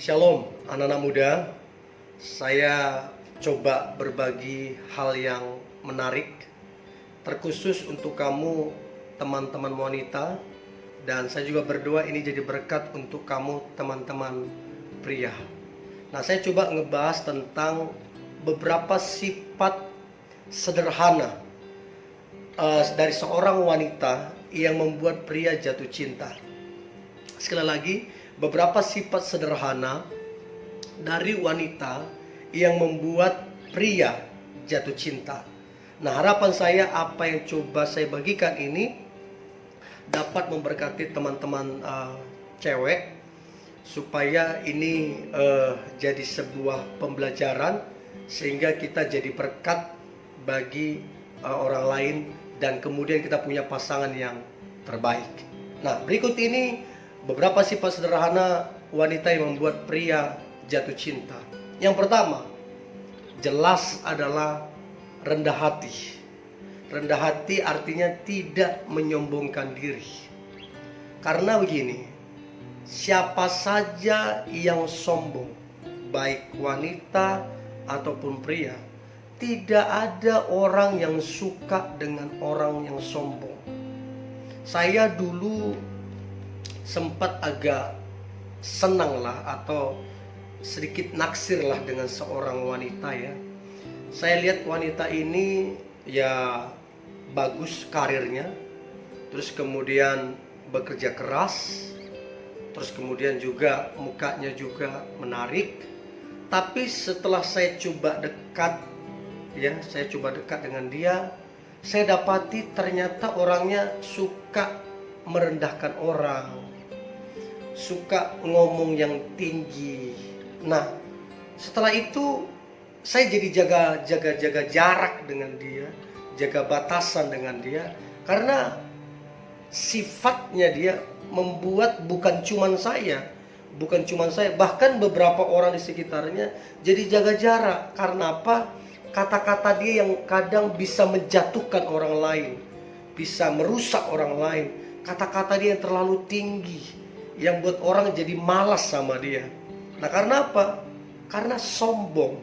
Shalom anak-anak muda. Saya coba berbagi hal yang menarik, terkhusus untuk kamu teman-teman wanita. Dan saya juga berdoa ini jadi berkat untuk kamu teman-teman pria. Nah, saya coba ngebahas tentang beberapa sifat sederhana dari seorang wanita yang membuat pria jatuh cinta. Sekali lagi, beberapa sifat sederhana dari wanita yang membuat pria jatuh cinta. Nah, harapan saya apa yang coba saya bagikan ini dapat memberkati teman-teman cewek, supaya ini jadi sebuah pembelajaran sehingga kita jadi berkat bagi orang lain dan kemudian kita punya pasangan yang terbaik. Nah, berikut ini beberapa sifat sederhana wanita yang membuat pria jatuh cinta. Yang pertama, jelas adalah rendah hati. Rendah hati artinya tidak menyombongkan diri. Karena begini, siapa saja yang sombong, baik wanita ataupun pria, tidak ada orang yang suka dengan orang yang sombong. Saya dulu sempat agak senang lah atau sedikit naksir lah dengan seorang wanita ya. Saya lihat wanita ini ya bagus karirnya, terus kemudian bekerja keras, terus kemudian juga mukanya juga menarik. Tapi setelah saya coba dekat dengan dia, saya dapati ternyata orangnya suka merendahkan orang, suka ngomong yang tinggi. Nah, setelah itu saya jadi jaga jarak dengan dia, jaga batasan dengan dia, karena sifatnya dia membuat bukan cuman saya, bahkan beberapa orang di sekitarnya jadi jaga jarak. Karena apa? Kata-kata dia yang kadang bisa menjatuhkan orang lain, bisa merusak orang lain. Kata-kata dia yang terlalu tinggi, yang buat orang jadi malas sama dia. Nah, karena apa? Karena sombong.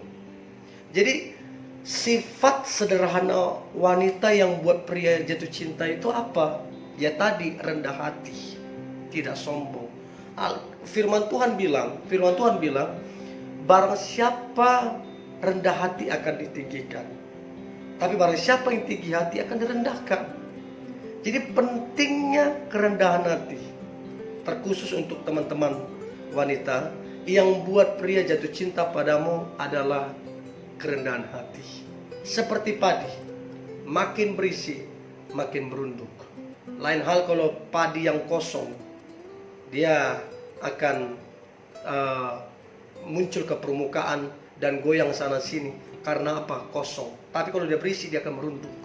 Jadi sifat sederhana wanita yang buat pria jatuh cinta itu apa? Ya tadi, rendah hati, tidak sombong. Firman Tuhan bilang, barang siapa rendah hati akan ditinggikan, tapi barang siapa yang tinggi hati akan direndahkan. Jadi pentingnya kerendahan hati, terkhusus untuk teman-teman wanita, yang buat pria jatuh cinta padamu adalah kerendahan hati. Seperti padi, makin berisi makin berunduk. Lain hal kalau padi yang kosong, dia akan muncul ke permukaan dan goyang sana sini. Karena apa? Kosong. Tapi kalau dia berisi, dia akan merunduk.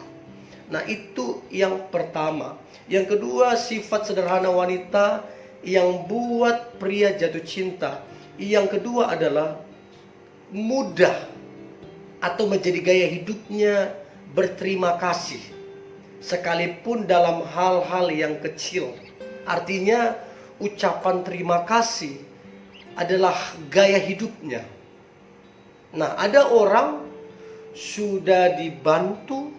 Nah, itu yang pertama. Yang kedua, sifat sederhana wanita yang buat pria jatuh cinta. Yang kedua adalah mudah atau menjadi gaya hidupnya berterima kasih, sekalipun dalam hal-hal yang kecil. Artinya ucapan terima kasih adalah gaya hidupnya. Nah, ada orang sudah dibantu,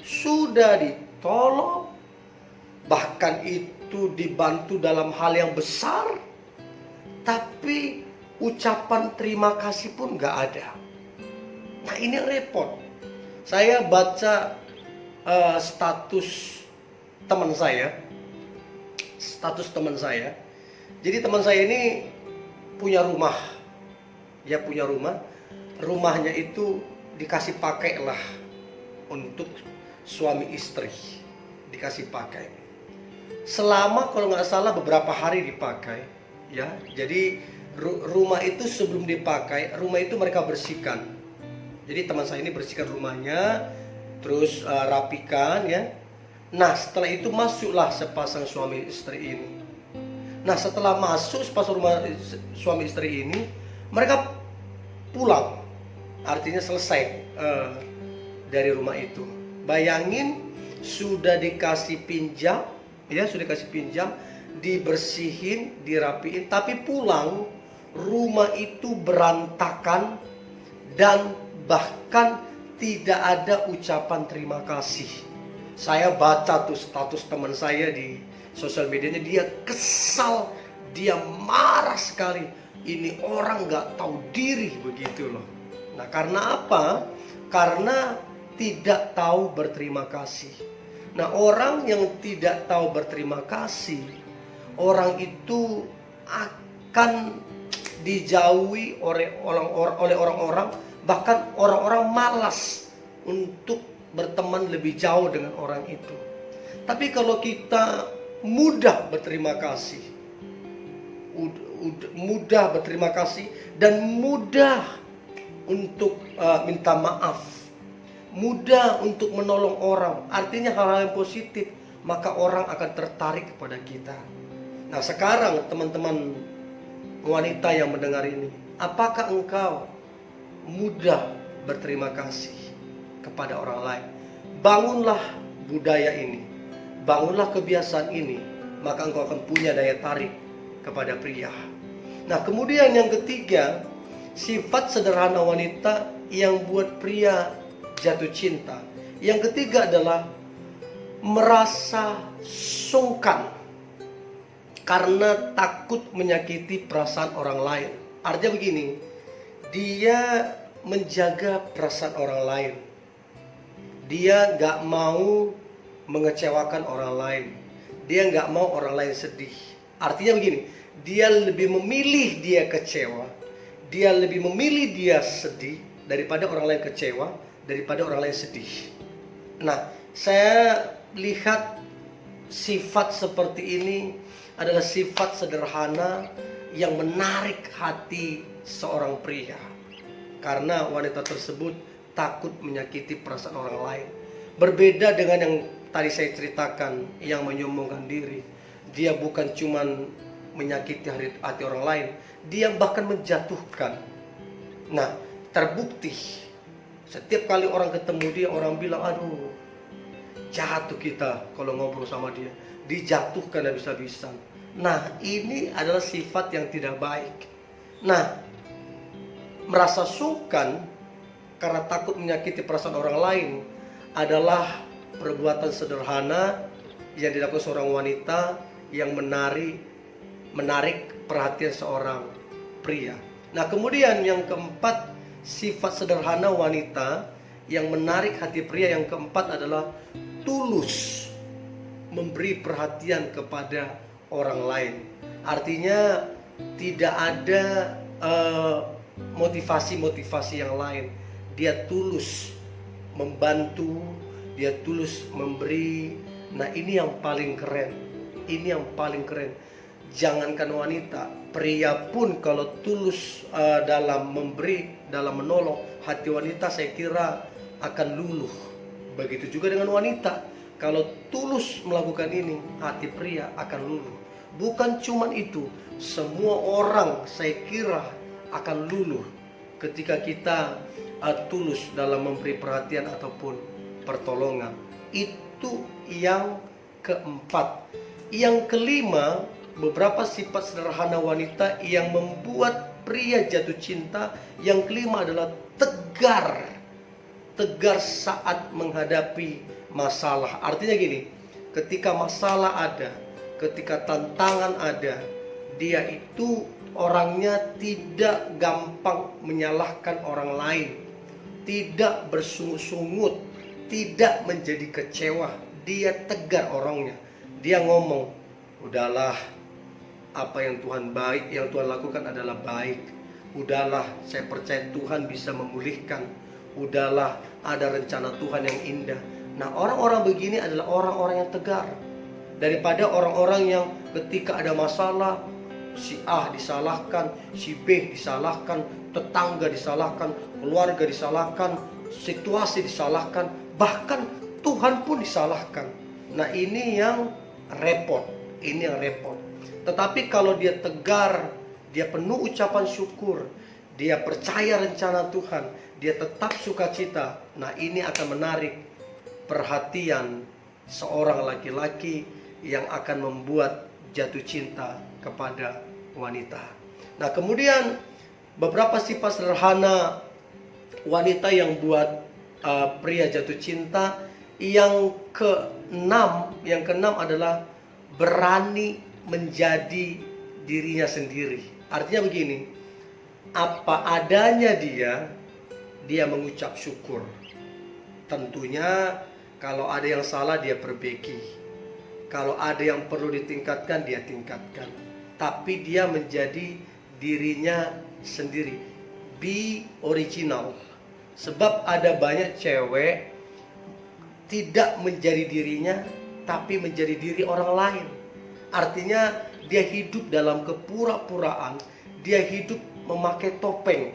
sudah ditolong, bahkan itu dibantu dalam hal yang besar, tapi ucapan terima kasih pun gak ada. Nah, ini repot. Saya baca status teman saya. Jadi teman saya ini punya rumah. Dia punya rumah. Rumahnya itu dikasih pakai lah untuk suami istri. Dikasih pakai. Selama kalau nggak salah beberapa hari dipakai. Ya, jadi rumah itu sebelum dipakai, rumah itu mereka bersihkan. Jadi teman saya ini bersihkan rumahnya, terus rapikan ya. Nah, setelah itu masuklah sepasang suami istri ini. Nah, setelah masuk sepasang suami istri ini, mereka pulang. Artinya selesai dari rumah itu. Bayangin, sudah dikasih pinjam, dibersihin, dirapiin, tapi pulang rumah itu berantakan, dan bahkan tidak ada ucapan terima kasih. Saya baca tuh status teman saya di sosial medianya, dia kesal, dia marah sekali. Ini orang gak tahu diri begitu loh. Nah, karena apa? Karena tidak tahu berterima kasih. Nah, orang yang tidak tahu berterima kasih, orang itu akan dijauhi oleh orang-orang, bahkan orang-orang malas untuk berteman lebih jauh dengan orang itu. Tapi kalau kita mudah berterima kasih, mudah berterima kasih dan mudah untuk minta maaf, mudah untuk menolong orang, artinya hal-hal yang positif, maka orang akan tertarik kepada kita. Nah, sekarang teman-teman wanita yang mendengar ini, apakah engkau mudah berterima kasih kepada orang lain? Bangunlah budaya ini, bangunlah kebiasaan ini, maka engkau akan punya daya tarik kepada pria. Nah, kemudian yang ketiga, sifat sederhana wanita yang buat pria jatuh cinta. Yang ketiga adalah merasa sungkan karena takut menyakiti perasaan orang lain. Artinya begini, dia menjaga perasaan orang lain. Dia gak mau mengecewakan orang lain. Dia gak mau orang lain sedih. Artinya begini, dia lebih memilih dia kecewa, dia lebih memilih dia sedih daripada orang lain kecewa, daripada orang lain sedih. Nah, saya lihat sifat seperti ini adalah sifat sederhana yang menarik hati seorang pria, karena wanita tersebut takut menyakiti perasaan orang lain. Berbeda dengan yang tadi saya ceritakan, yang menyombongkan diri. Dia bukan cuman menyakiti hati orang lain, dia bahkan menjatuhkan. Nah, terbukti setiap kali orang ketemu dia, orang bilang, aduh, jatuh kita kalau ngobrol sama dia, dijatuhkan habis-habisan. Nah, ini adalah sifat yang tidak baik. Nah, merasa sungkan karena takut menyakiti perasaan orang lain adalah perbuatan sederhana yang dilakukan seorang wanita yang menarik perhatian seorang pria. Nah, kemudian yang keempat, sifat sederhana wanita yang menarik hati pria yang keempat adalah tulus memberi perhatian kepada orang lain. Artinya tidak ada motivasi-motivasi yang lain. Dia tulus membantu, dia tulus memberi. Nah, ini yang paling keren. Ini yang paling keren. Jangankan wanita, pria pun kalau tulus dalam memberi, dalam menolong, hati wanita saya kira akan luluh. Begitu juga dengan wanita, kalau tulus melakukan ini, hati pria akan luluh. Bukan cuman itu, semua orang saya kira akan luluh ketika kita tulus dalam memberi perhatian ataupun pertolongan. Itu yang keempat. Yang kelima, beberapa sifat sederhana wanita yang membuat pria jatuh cinta. Yang kelima adalah tegar. Tegar saat menghadapi masalah. Artinya gini, ketika masalah ada, ketika tantangan ada, dia itu orangnya tidak gampang menyalahkan orang lain, tidak bersungut-sungut, tidak menjadi kecewa. Dia tegar orangnya. Dia ngomong, udahlah, apa yang Tuhan lakukan adalah baik. Udahlah, saya percaya Tuhan bisa memulihkan. Udahlah, ada rencana Tuhan yang indah. Nah, orang-orang begini adalah orang-orang yang tegar, daripada orang-orang yang ketika ada masalah, si A disalahkan, si B disalahkan, tetangga disalahkan, keluarga disalahkan, situasi disalahkan, bahkan Tuhan pun disalahkan. Nah, ini yang repot. Ini yang repot. Tetapi kalau dia tegar, dia penuh ucapan syukur, dia percaya rencana Tuhan, dia tetap sukacita. Nah, ini akan menarik perhatian seorang laki-laki yang akan membuat jatuh cinta kepada wanita. Nah, kemudian beberapa sifat sederhana wanita yang buat pria jatuh cinta. Yang keenam adalah berani menjadi dirinya sendiri. Artinya begini, apa adanya dia mengucap syukur. Tentunya kalau ada yang salah dia perbaiki, kalau ada yang perlu ditingkatkan dia tingkatkan, tapi dia menjadi dirinya sendiri. Be original. Sebab ada banyak cewek tidak menjadi dirinya, tapi menjadi diri orang lain. Artinya dia hidup dalam kepura-puraan, dia hidup memakai topeng.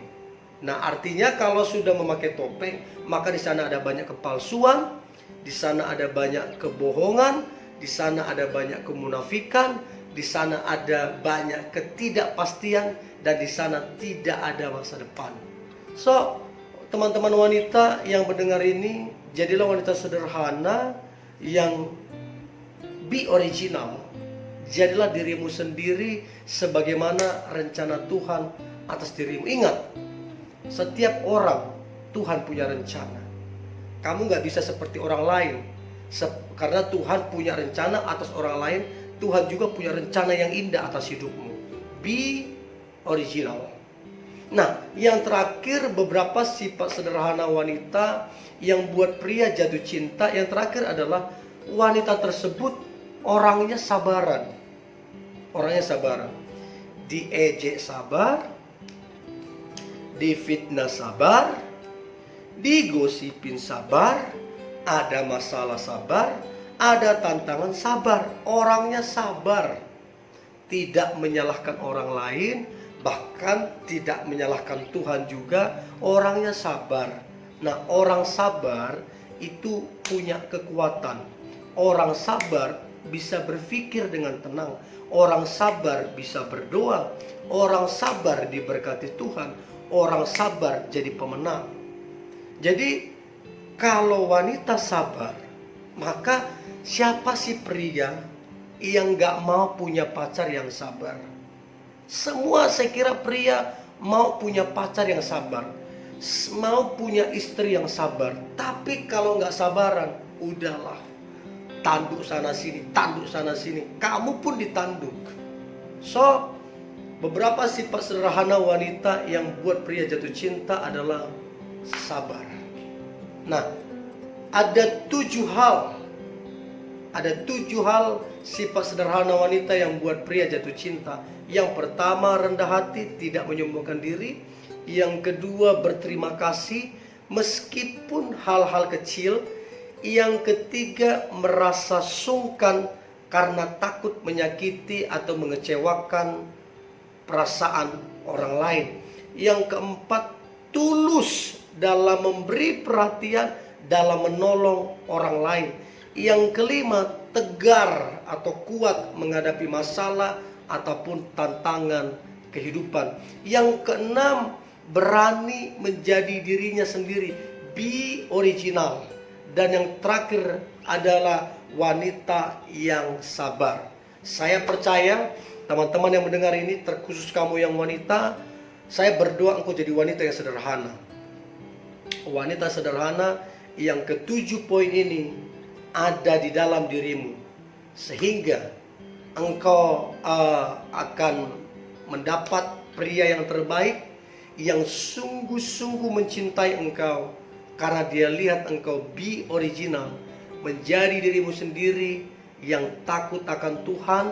Nah, artinya kalau sudah memakai topeng, maka di sana ada banyak kepalsuan, di sana ada banyak kebohongan, di sana ada banyak kemunafikan, di sana ada banyak ketidakpastian, dan di sana tidak ada masa depan. So, teman-teman wanita yang mendengar ini, jadilah wanita sederhana yang be original. Jadilah dirimu sendiri sebagaimana rencana Tuhan atas dirimu. Ingat, setiap orang Tuhan punya rencana. Kamu gak bisa seperti orang lain. Karena Tuhan punya rencana atas orang lain, Tuhan juga punya rencana yang indah atas hidupmu. Be original. Nah, yang terakhir beberapa sifat sederhana wanita yang buat pria jatuh cinta. Yang terakhir adalah wanita tersebut orangnya sabaran. Orangnya sabaran. Diejek sabar, difitnah sabar, digosipin sabar, ada masalah sabar, ada tantangan sabar. Orangnya sabar, tidak menyalahkan orang lain, bahkan tidak menyalahkan Tuhan juga. Orangnya sabar. Nah, orang sabar itu punya kekuatan. Orang sabar bisa berpikir dengan tenang. Orang sabar bisa berdoa. Orang sabar diberkati Tuhan. Orang sabar jadi pemenang. Jadi kalau wanita sabar, maka siapa sih pria yang gak mau punya pacar yang sabar? Semua saya kira pria mau punya pacar yang sabar, mau punya istri yang sabar. Tapi kalau gak sabaran, udahlah, tanduk sana sini, tanduk sana sini, kamu pun ditanduk. So, beberapa sifat sederhana wanita yang buat pria jatuh cinta adalah sabar. Nah, ada 7 hal sifat sederhana wanita yang buat pria jatuh cinta. Yang pertama, rendah hati, tidak menyombongkan diri. Yang kedua, berterima kasih meskipun hal-hal kecil. Yang ketiga, merasa sungkan karena takut menyakiti atau mengecewakan perasaan orang lain. Yang keempat, tulus dalam memberi perhatian, dalam menolong orang lain. Yang kelima, tegar atau kuat menghadapi masalah ataupun tantangan kehidupan. Yang keenam, berani menjadi dirinya sendiri, be original. Dan yang terakhir adalah wanita yang sabar. Saya percaya teman-teman yang mendengar ini, terkhusus kamu yang wanita, saya berdoa engkau jadi wanita yang sederhana. Wanita sederhana yang ke-7 poin ini ada di dalam dirimu, sehingga engkau akan mendapat pria yang terbaik, yang sungguh-sungguh mencintai engkau, karena dia lihat engkau be original, menjadi dirimu sendiri, yang takut akan Tuhan,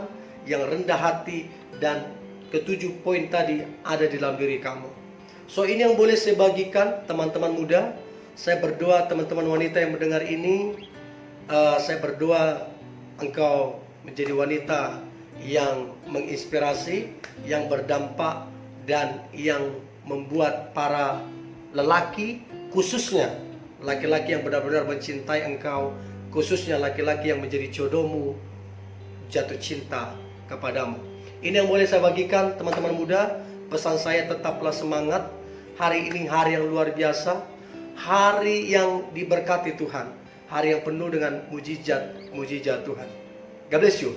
yang rendah hati. Dan ke-7 poin tadi ada di dalam diri kamu. So, ini yang boleh saya bagikan teman-teman muda. Saya berdoa teman-teman wanita yang mendengar ini, saya berdoa engkau menjadi wanita yang menginspirasi, yang berdampak, dan yang membuat para lelaki, khususnya laki-laki yang benar-benar mencintai engkau, khususnya laki-laki yang menjadi jodohmu, jatuh cinta kepadamu. Ini yang boleh saya bagikan teman-teman muda. Pesan saya, tetaplah semangat. Hari ini hari yang luar biasa, hari yang diberkati Tuhan, hari yang penuh dengan mujizat Tuhan. God bless you.